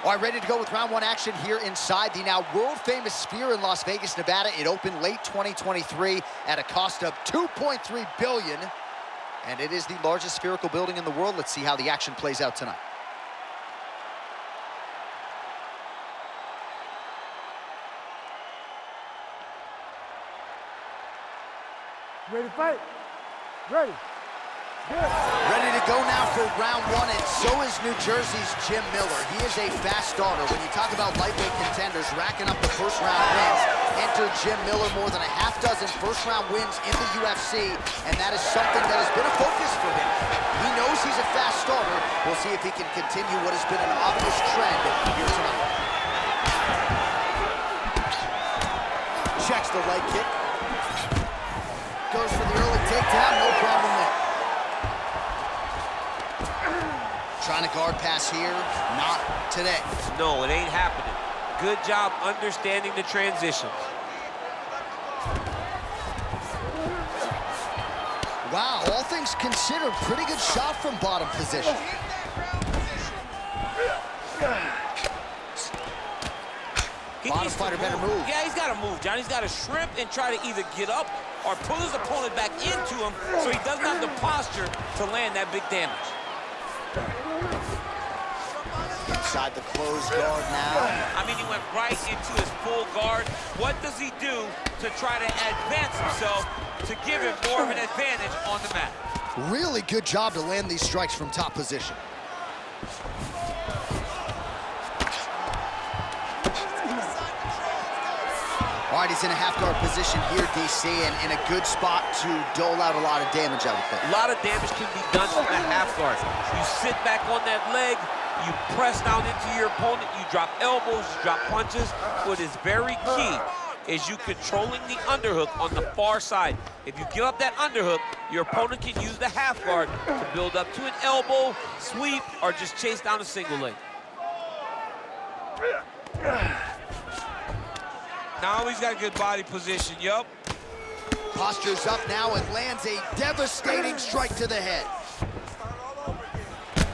All right, ready to go with round one action here inside the now world-famous Sphere in Las Vegas, Nevada. It opened late 2023 at a cost of $2.3 billion, and it is the largest spherical building in the world. Let's see how the action plays out tonight. Ready to fight? Ready. Good. Ready to go now for round one, and so is New Jersey's Jim Miller. He is a fast starter. When you talk about lightweight contenders racking up the first-round wins, enter Jim Miller, more than a half dozen first-round wins in the UFC, and that is something that has been a focus for him. He knows he's a fast starter. We'll see if he can continue what has been an obvious trend here tonight. Checks the leg kick. Goes for the early takedown, no problem there. Trying to guard pass here, not today. No, it ain't happening. Good job understanding the transitions. Wow, all things considered, pretty good shot from bottom position. Bottom fighter better move. Yeah, he's got to move, John. He's got to shrimp and try to either get up or pull his opponent back into him so he doesn't have the posture to land that big damage. Inside the closed guard now. I mean, he went right into his full guard. What does he do to try to advance himself to give him more of an advantage on the mat? Really good job to land these strikes from top position. All right, he's in a half-guard position here, DC, and in a good spot to dole out a lot of damage, I would think. A lot of damage can be done from the half-guard. You sit back on that leg, you press down into your opponent, you drop elbows, you drop punches. What is very key is you controlling the underhook on the far side. If you give up that underhook, your opponent can use the half-guard to build up to an elbow, sweep, or just chase down a single leg. Now he's got good body position, yup. Posture's up now and lands a devastating strike to the head.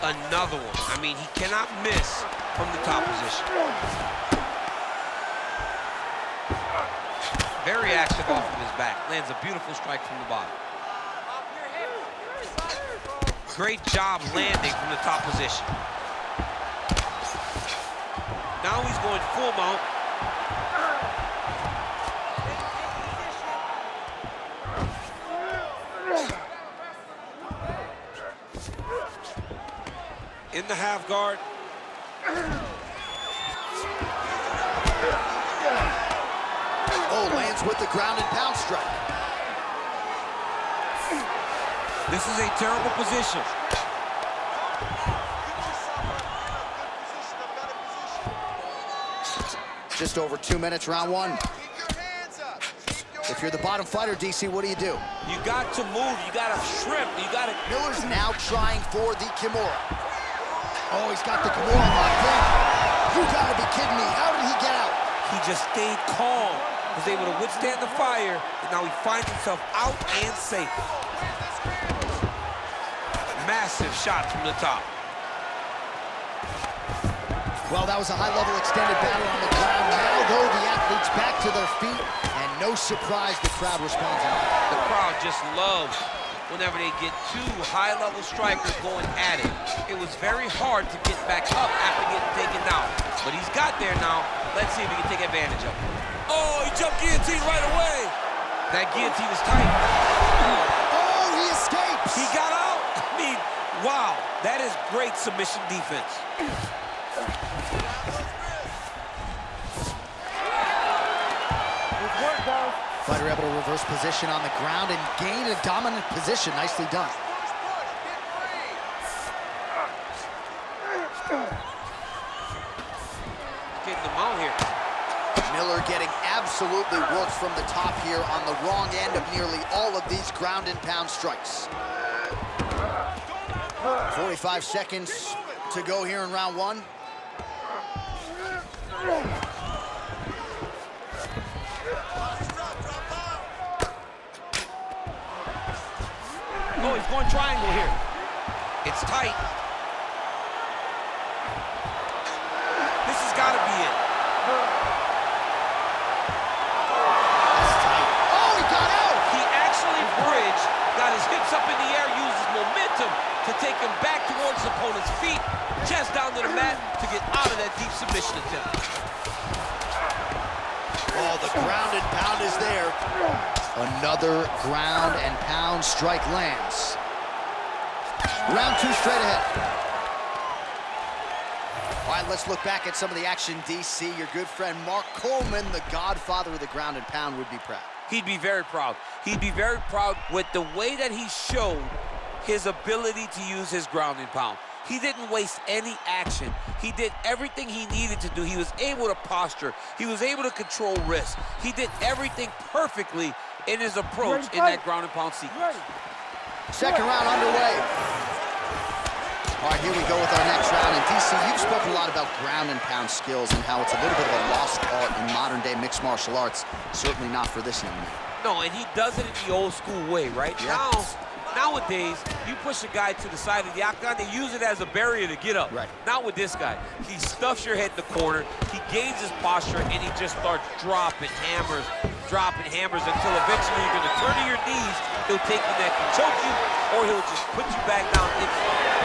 Another one. I mean, he cannot miss from the top position. Very active off of his back. Lands a beautiful strike from the bottom. Great job landing from the top position. Now he's going full mount. In the half guard. Oh, lands with the ground and pound strike. This is a terrible position. Just over 2 minutes, round one. If you're the bottom fighter, DC, what do? You got to move, you got to shrimp, you got to... Miller's now trying for the Kimura. Oh, he's got the Kimura locked in. You gotta be kidding me. How did he get out? He just stayed calm, was able to withstand the fire, and now he finds himself out and safe. Massive shots from the top. Well, that was a high-level extended battle on the ground. Now, though, the athletes back to their feet, and no surprise the crowd responds. The crowd just loves whenever they get two high-level strikers going at it. It was very hard to get back up after getting taken down. But he's got there now. Let's see if he can take advantage of it. Oh, he jumped guillotine right away. That guillotine is tight. Oh, he escapes. He got out. I mean, wow. That is great submission defense. Fighter able to reverse position on the ground and gain a dominant position. Nicely done. Getting them out here. Miller getting absolutely worked from the top here on the wrong end of nearly all of these ground and pound strikes. 45 seconds to go here in round one. Oh, he's going triangle here. It's tight. gotta be it. That's tight. Oh, he got out! He actually bridged, got his hips up in the air, uses momentum to take him back towards his opponent's feet, chest down to the mat to get out of that deep submission attempt. Oh, the ground and pound is there. Another ground and pound strike lands. Round 2 straight ahead. All right, let's look back at some of the action, DC. Your good friend Mark Coleman, the godfather of the ground and pound, would be proud. He'd be very proud. He'd be very proud with the way that he showed his ability to use his ground and pound. He didn't waste any action. He did everything he needed to do. He was able to posture. He was able to control wrist. He did everything perfectly in his approach in that ground and pound sequence. Second round underway. All right, here we go with our next round. And DC, you've spoken a lot about ground and pound skills and how it's a little bit of a lost art in modern day mixed martial arts. Certainly not for this young man. No, and he does it in the old school way, right? Yeah. Nowadays, you push a guy to the side of the octagon, they use it as a barrier to get up. Right. Not with this guy. He stuffs your head in the corner, he gains his posture, and he just starts dropping hammers until eventually you're gonna turn to your knees, he'll take the neck and choke you, or he'll just put you back down.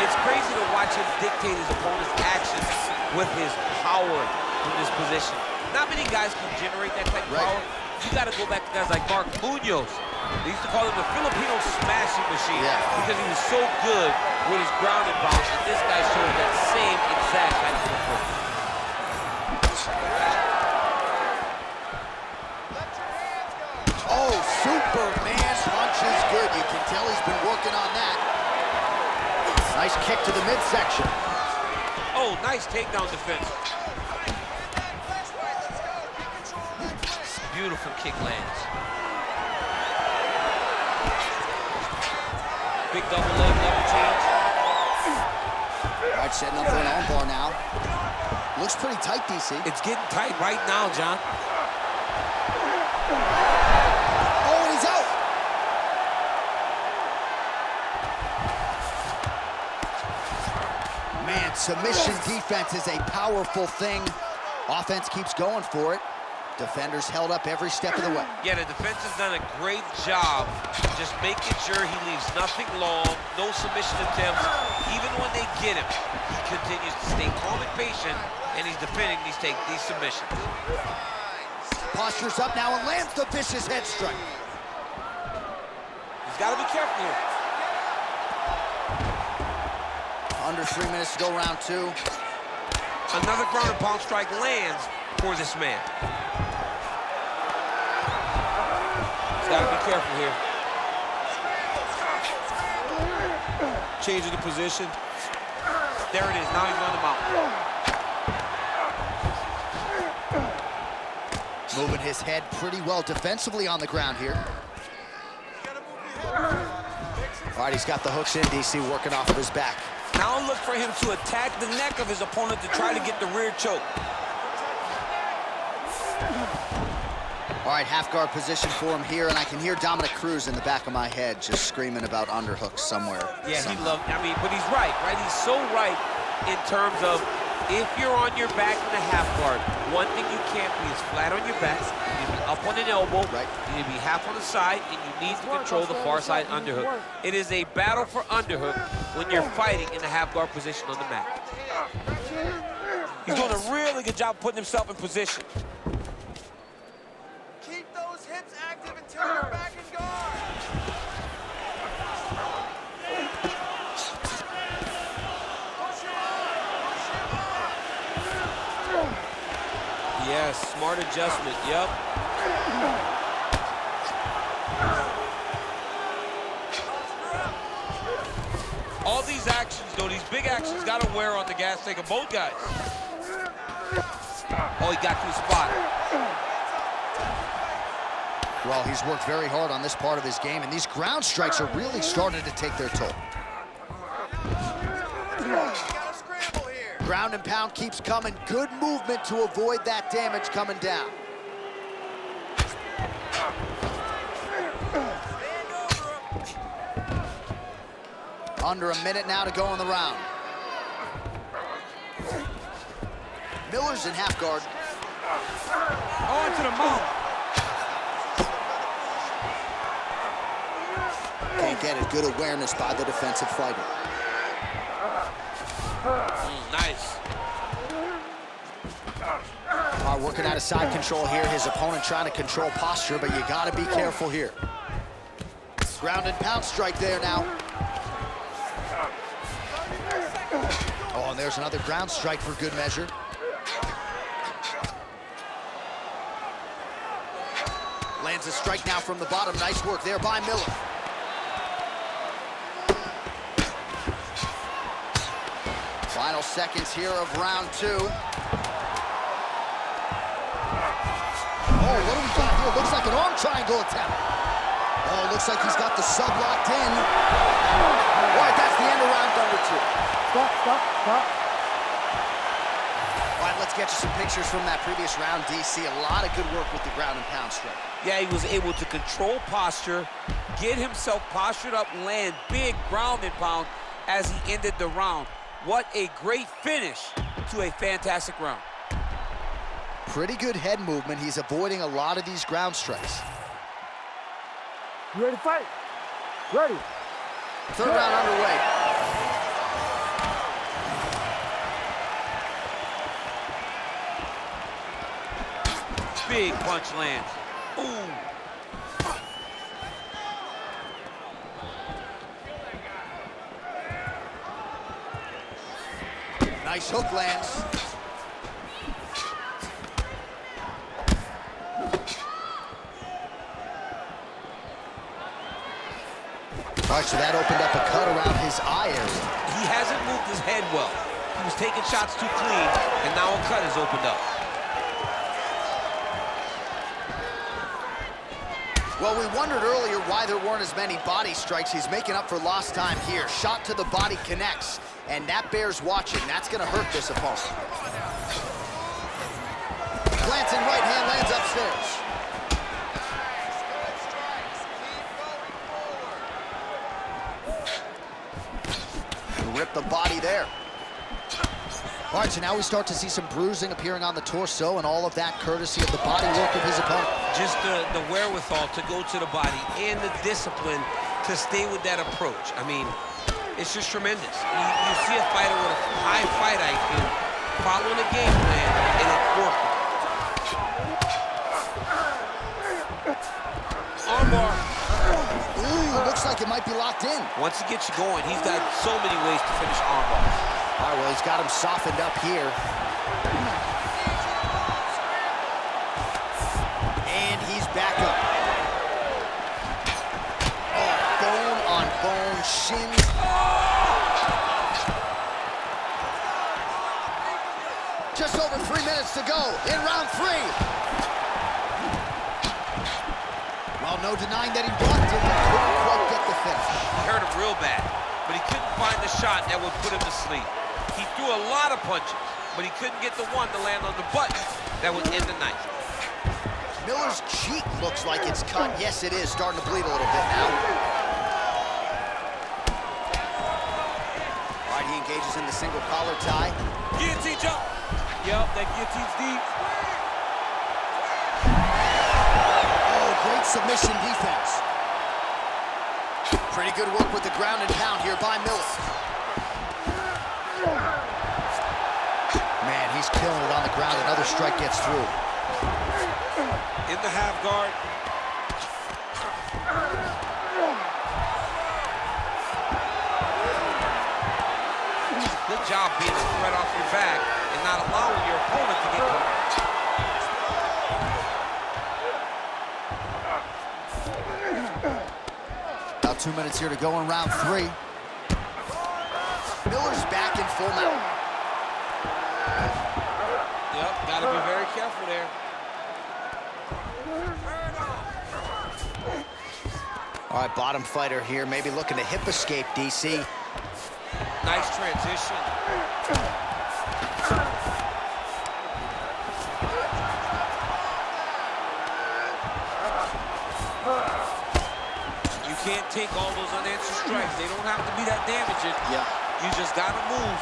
It's crazy to watch him dictate his opponent's actions with his power from this position. Not many guys can generate that type of power. You gotta go back to guys like Mark Munoz. They used to call him the Filipino smashing machine because he was so good with his ground and pound, and this guy showed that same exact type of approach. Oh, Superman punch is good. You can tell he's been working on that. Nice kick to the midsection. Oh, nice takedown defense. Beautiful kick lands. Big double leg, double change. All right, setting up for an armbar now. Looks pretty tight, DC. It's getting tight right now, John. Oh, and he's out. Man, submission defense is a powerful thing. Offense keeps going for it. Defenders held up every step of the way. Yeah, the defense has done a great job just making sure he leaves nothing long, no submission attempts. Even when they get him, he continues to stay calm and patient, and he's defending these submissions. Postures up now and lands the vicious head strike. He's got to be careful here. Under 3 minutes to go, round 2. Another ground and pound strike lands for this man. He's got to be careful here. Changing the position. There it is. Now he's on the mountain. Moving his head pretty well defensively on the ground here. All right, he's got the hooks in, DC, working off of his back. Now look for him to attack the neck of his opponent to try to get the rear choke. All right, half guard position for him here, and I can hear Dominic Cruz in the back of my head just screaming about underhooks somewhere. Yeah, somehow. he loved, but he's right? He's so right in terms of if you're on your back in the half guard, one thing you can't be is flat on your back. You need to be up on an elbow. Right. You need to be half on the side, and you need to control the far side underhook. It is a battle for underhook when you're fighting in the half guard position on the mat. He's doing a really good job putting himself in position. Keep those hips active until you're back in guard. Yes, smart adjustment, yep. All these actions, though, these big actions gotta wear on the gas tank of both guys. Oh, he got to the spot. Well, he's worked very hard on this part of his game, and these ground strikes are really starting to take their toll. Ground and pound keeps coming. Good movement to avoid that damage coming down. Under a minute now to go in the round. Miller's in half guard. On to the mount. Can't get it. Good awareness by the defensive fighter. Nice. Working out of side control here. His opponent trying to control posture, but you got to be careful here. Ground and pound strike there now. Oh, and there's another ground strike for good measure. Lands a strike now from the bottom. Nice work there by Miller. Final seconds here of round 2. Oh, what do we got here? Looks like an arm triangle attempt. Oh, looks like he's got the sub locked in. All right, that's the end of round number 2. Stop. All right, let's get you some pictures from that previous round, DC. A lot of good work with the ground and pound strike. Yeah, he was able to control posture, get himself postured up, land big ground and pound as he ended the round. What a great finish to a fantastic round. Pretty good head movement. He's avoiding a lot of these ground strikes. You ready to fight? Ready. Third round underway. Big punch lands. Ooh. Nice hook lands. All right, so that opened up a cut around his eye area. He hasn't moved his head well. He was taking shots too clean, and now a cut has opened up. Well, we wondered earlier why there weren't as many body strikes. He's making up for lost time here. Shot to the body connects, and that bears watching. That's going to hurt this opponent. Glancing right hand lands upstairs. Rip the body there. All right, so now we start to see some bruising appearing on the torso, and all of that courtesy of the body work of his opponent. Just the wherewithal to go to the body and the discipline to stay with that approach. I mean, it's just tremendous. You see a fighter with a high fight IQ following a game plan, and it's working. Armbar. Ooh, looks like it might be locked in. Once he gets you going, he's got so many ways to finish armbars. All right, well, he's got him softened up here. And he's back up. Oh, bone on bone, shin. Just over 3 minutes to go in round 3. Well, no denying that he wanted it, but couldn't quite get the finish. He hurt him real bad, but he couldn't find the shot that would put him to sleep. He threw a lot of punches, but he couldn't get the one to land on the button that would end the night. Miller's cheek looks like it's cut. Yes, it is. Starting to bleed a little bit now. All right, he engages in the single collar tie. Guillotine jump. Yep, that guillotine's deep. Oh, great submission defense. Pretty good work with the ground and pound here by Miller. Man, he's killing it on the ground. Another strike gets through. In the half guard. Good job being a threat off your back and not allowing your opponent to get caught. About 2 minutes here to go in round 3. Miller's back in full mount. Yep, gotta be very careful there. All right, bottom fighter here, maybe looking to hip escape, DC. Nice transition. You can't take all those unanswered strikes. They don't have to be that damaging. Yeah. You just gotta move.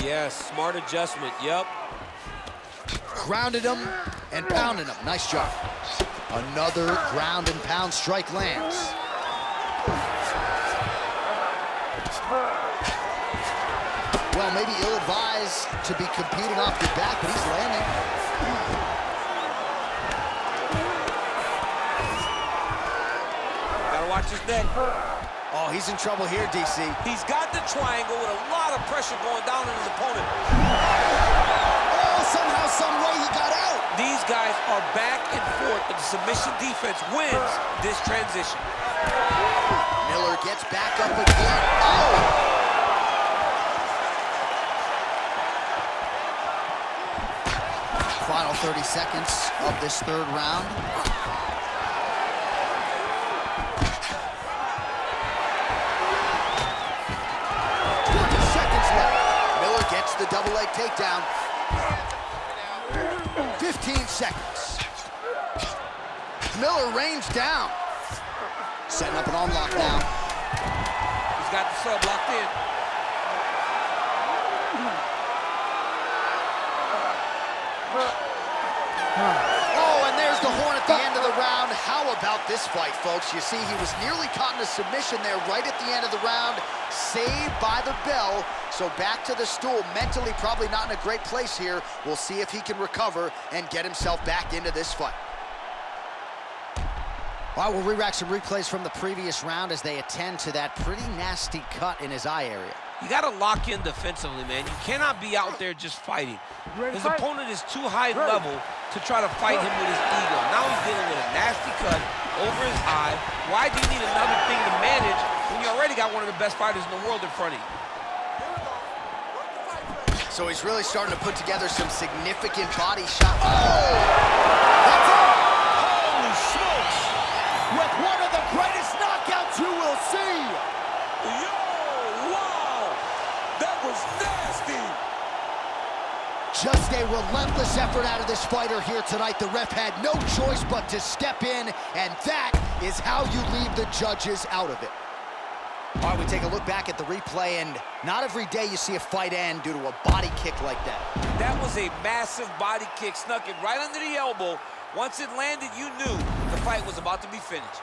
Yes, smart adjustment, yep. Grounded him and pounded him. Nice job. Another ground and pound strike lands. Well, maybe ill-advised to be competing off the back, but he's landing. Gotta watch his neck. Oh, he's in trouble here, DC. He's got the triangle with a lot of pressure going down on his opponent. Oh, somehow, some way he got out. These guys are back and forth, but the submission defense wins this transition. Miller gets back up again. Oh! Final 30 seconds of this third round. The double leg takedown. 15 seconds. Miller rains down. Setting up an arm lock now. He's got the sub locked in. Oh, and there's the horn at the end of the round. How about this fight, folks? You see, he was nearly caught in a submission there right at the end of the round. Saved by the bell. So back to the stool, mentally probably not in a great place here. We'll see if he can recover and get himself back into this fight. All right, we'll re-rack some replays from the previous round as they attend to that pretty nasty cut in his eye area. You got to lock in defensively, man. You cannot be out there just fighting. His opponent is too high level to try to fight him with his ego. Now he's dealing with a nasty cut over his eye. Why do you need another thing to manage when you already got one of the best fighters in the world in front of you? So he's really starting to put together some significant body shots. Oh! That's it! Holy smokes! With one of the greatest knockouts you will see! Yo, wow! That was nasty! Just a relentless effort out of this fighter here tonight. The ref had no choice but to step in, and that is how you leave the judges out of it. All right, we take a look back at the replay, and not every day you see a fight end due to a body kick like that. That was a massive body kick, snuck it right under the elbow. Once it landed, you knew the fight was about to be finished.